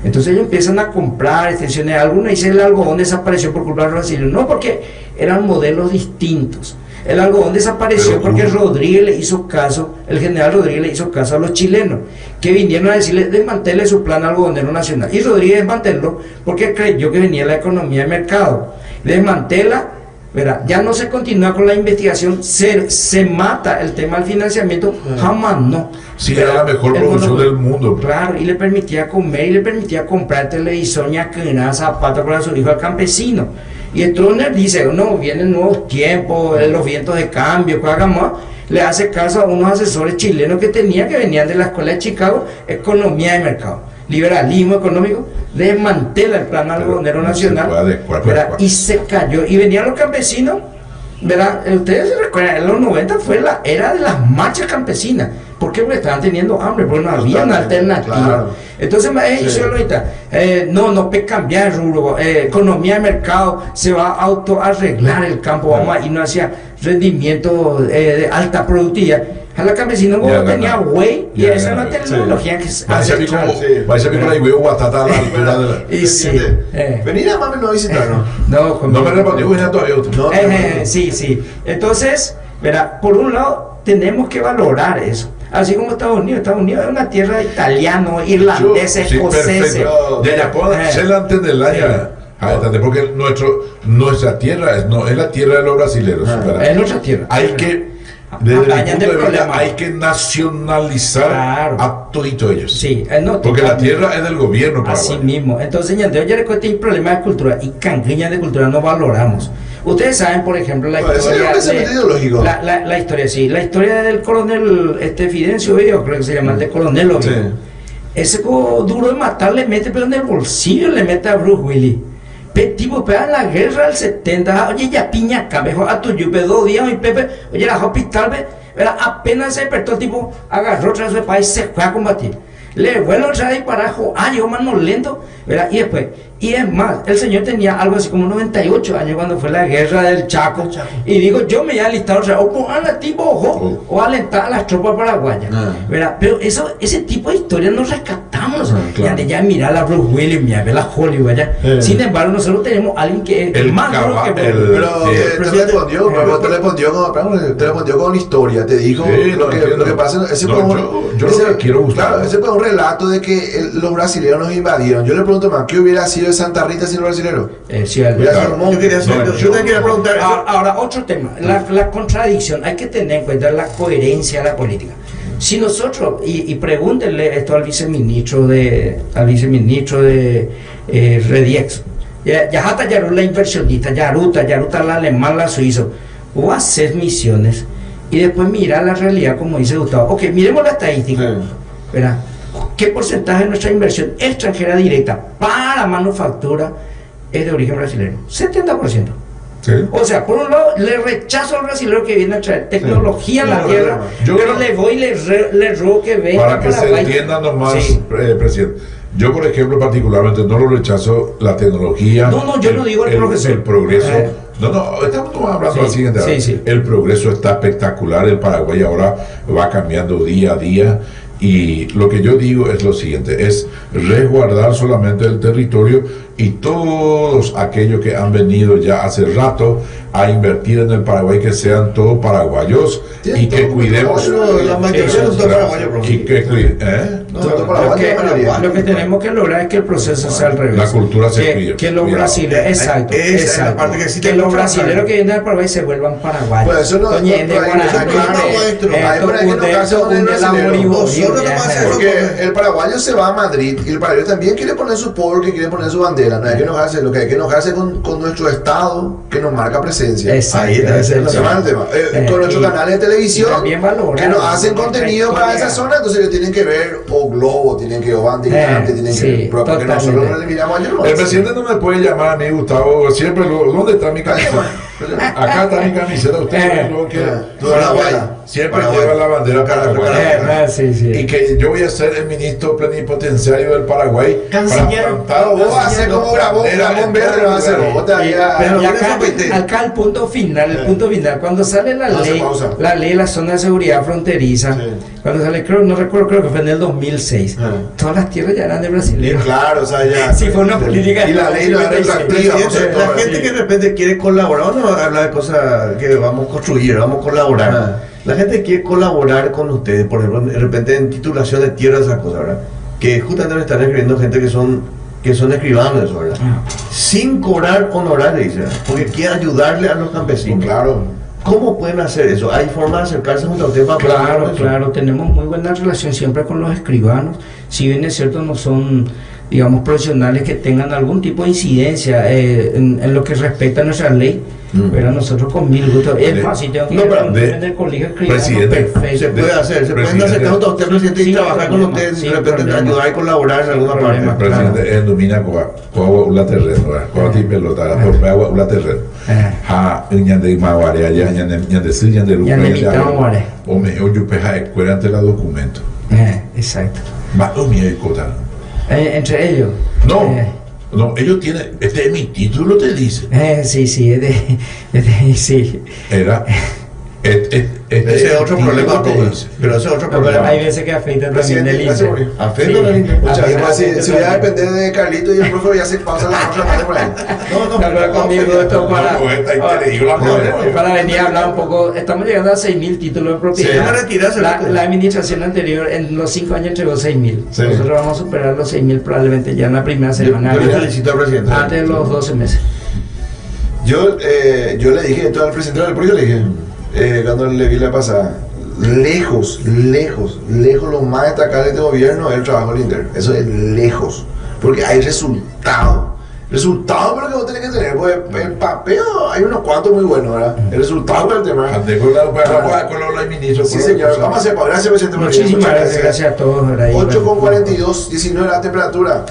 Entonces ellos empiezan a comprar extensiones. Algunos dicen el algodón desapareció por culpa de los brasileños. No, porque eran modelos distintos. El algodón desapareció porque Rodríguez le hizo caso, el general Rodríguez le hizo caso a los chilenos, que vinieron a decirle, desmantele su plan algodonero nacional. Y Rodríguez desmanteló porque creyó que venía la economía de mercado. Desmantela, ¿verdad? Ya no se continúa con la investigación, se mata el tema del financiamiento, jamás no. Sí, era la mejor producción del mundo. Claro, y le permitía comer y le permitía comprar televisor, ñaquená, zapatos para su hijo al campesino. Y Stroessner dice, no, vienen nuevos tiempos, los vientos de cambio, que hagamos. Le hace caso a unos asesores chilenos que venían de la escuela de Chicago, economía de mercado, liberalismo económico, desmantela el plan algodonero nacional, y se cayó. Y venían los campesinos, ¿verdad? Ustedes se recuerdan, en los 90 fue la era de las marchas campesinas. ¿Por qué? Porque estaban teniendo hambre, porque no había una alternativa. Claro. Entonces me dice ahorita, no puede cambiar el rubro, economía de mercado, se va a autoarreglar el campo, vamos a irnos hacia rendimiento de alta productividad. A la campesina no tenía güey, y esa es la tecnología que se hace. Va a ser con la güey guatata a la altura de la... Y sí. Venir a mami no visitarnos. No me respondió, venía todavía otro. Sí. Entonces, ¿verdad? Por un lado, tenemos que valorar eso. Así como Estados Unidos es una tierra de italianos, irlandeses, escoceses. De Japón, se la entenderá porque nuestra tierra es la tierra de los brasileños. Es nuestra tierra. Hay que... Desde mi punto de vista, hay que nacionalizar a todito ellos. Sí, porque la tierra es del gobierno. Así mismo. Entonces, yo le recuerdo que hay problemas de cultura y canguiñas de cultura no valoramos. Ustedes saben, por ejemplo, la historia del coronel Fidencio Ovidio, creo que se llama el de coronel Ovidio. Sí. Ese duro de matar le mete, pero en el bolsillo le mete a Bruce Willis. Tipo, pega en la guerra del 70, oye, ya piña acá, mejor a tu yupe 2 días, mi Pepe, oye, la hospital, ¿verdad? Apenas se despertó, tipo, agarró otra vez el país, se fue a combatir. Le vuelve otra vez para llegó más lento, ¿verdad? Y es más, el señor tenía algo así como 98 años cuando fue la guerra del Chaco. Y digo, yo me iba a alistar otra vez, o pongan a tipo ojo, o alentar a las tropas paraguayas, ¿verdad? Pero ese tipo de historias nos rescatamos. Claro. Ya mirar a la Bruce Willis, mira, ver la Hollywood, Sin embargo, nosotros tenemos a alguien que es más duro que te respondió con historia, te dijo lo que pasa. Ese fue un relato de que los brasileños nos invadieron. Yo le pregunto más, ¿qué hubiera sido de Santa Rita sin los brasileños? Yo te quería preguntar. Ahora, otro tema, la contradicción. Hay que tener en cuenta la coherencia de la política. Si nosotros, y pregúntenle esto al viceministro de Rediex, Yajata Yarú, la inversionista, Yaruta la alemán, la suizo, o hacer misiones y después mirar la realidad, como dice Gustavo. Ok, miremos la estadística, ¿verdad? ¿Qué porcentaje de nuestra inversión extranjera directa para manufactura es de origen brasileño? 70%. Sí. O sea, por un lado, le rechazo al brasileño que viene a traer tecnología a la tierra, pero le voy y le ruego que venga para que se entienda nomás, presidente. Yo, por ejemplo, particularmente no lo rechazo la tecnología. No, yo no digo el progreso. El progreso. Estamos hablando del siguiente. El progreso está espectacular. El Paraguay ahora va cambiando día a día. Y lo que yo digo es lo siguiente, es resguardar solamente el territorio y todos aquellos que han venido ya hace rato a invertir en el Paraguay, que sean todos paraguayos y que cuidemos. Lo que tenemos que lograr es que el proceso sea al revés. La cultura se cuide. Que los brasileños, exacto. Que los brasileños que vienen al Paraguay se vuelvan paraguayos. Pues eso no. Porque el paraguayo se va a Madrid y el paraguayo también quiere poner su pueblo, que quiere poner su bandera. No hay que enojarse, lo que hay que enojarse con nuestro Estado que nos marca presencia. Exacto. Ahí es el tema. Con nuestros canales de televisión que nos hacen contenido para esa zona, entonces ellos tienen que ver o Globo, tienen que ver o Bandejante, tienen que ver. Porque nosotros no le miramos ayer. El presidente no me puede llamar a mí, Gustavo, siempre ¿dónde está mi camiseta? Acá está mi camiseta, usted siempre lleva la bandera paraguaya. Y que yo voy a ser el ministro plenipotenciario del Paraguay. Canciller. Vos vas a ser como Ramón Verde, vas a hacer pero acá el punto final, cuando sale la ley de la zona de seguridad fronteriza, Cuando sale, no recuerdo, creo que fue en el 2006. Todas las tierras ya eran de brasileños. Claro, o sea, ya. Sí, fue una política. Y la ley no es retroactiva. La gente que de repente quiere colaborar, no habla de cosas que vamos a construir, vamos a colaborar. La gente quiere colaborar con ustedes, por ejemplo, de repente en titulación de tierras, esas cosas, ¿verdad? Que justamente me están escribiendo gente que son escribanos, ¿verdad? Sin cobrar honorarios, ¿verdad? Porque quiere ayudarle a los campesinos. Claro. ¿Cómo pueden hacer eso? ¿Hay forma de acercarse junto a usted para Claro, tenemos muy buena relación siempre con los escribanos. Si bien es cierto, no son, digamos, profesionales que tengan algún tipo de incidencia en lo que respecta a nuestra ley, pero nosotros con mil gustos. Es fácil, tengo que ir en el colegio escribano. Perfecto. Se puede hacer, se pueden acercar junto a usted, presidente, y trabajar con usted, de repente ayudar y colaborar en alguna parte. Presidente, en domina coagua una terreno, coagua y pelota, coagua una terreno. Ha ñande maguare allá ñande sí ñande lugar o me yo peja escuela ante la documento. Exacto. Más o menos cosa. Entre ellos. No, ellos tienen, este es mi título, te dice. Sí, sí. Era. Ese es otro problema, pero ese es otro problema. Hay veces que afecta también el INDER. Afecta el INDER. Si voy a depender de Carlito y el profe ya se pausa la otra parte por ahí. No, conmigo esto para venir a hablar un poco. Estamos llegando a 6.000 títulos de propiedad. La administración anterior en los 5 años entregó 6.000. Nosotros vamos a superar los 6.000 probablemente ya en la primera semana. Yo le felicito al presidente. Antes de los 12 meses. Yo le dije todo al presidente del proyecto, le dije. Cuando le vi la pasada, lejos lo más destacable de este gobierno es el trabajo del INDER. Eso es lejos, porque hay resultados pero que vos tenés que tener, pues el papel hay unos cuantos muy buenos, ¿verdad? El resultado del tema. Sí, señor, vamos a hacer, gracias presidente. Muchísimas gracias a todos. 8:42, 19 la temperatura.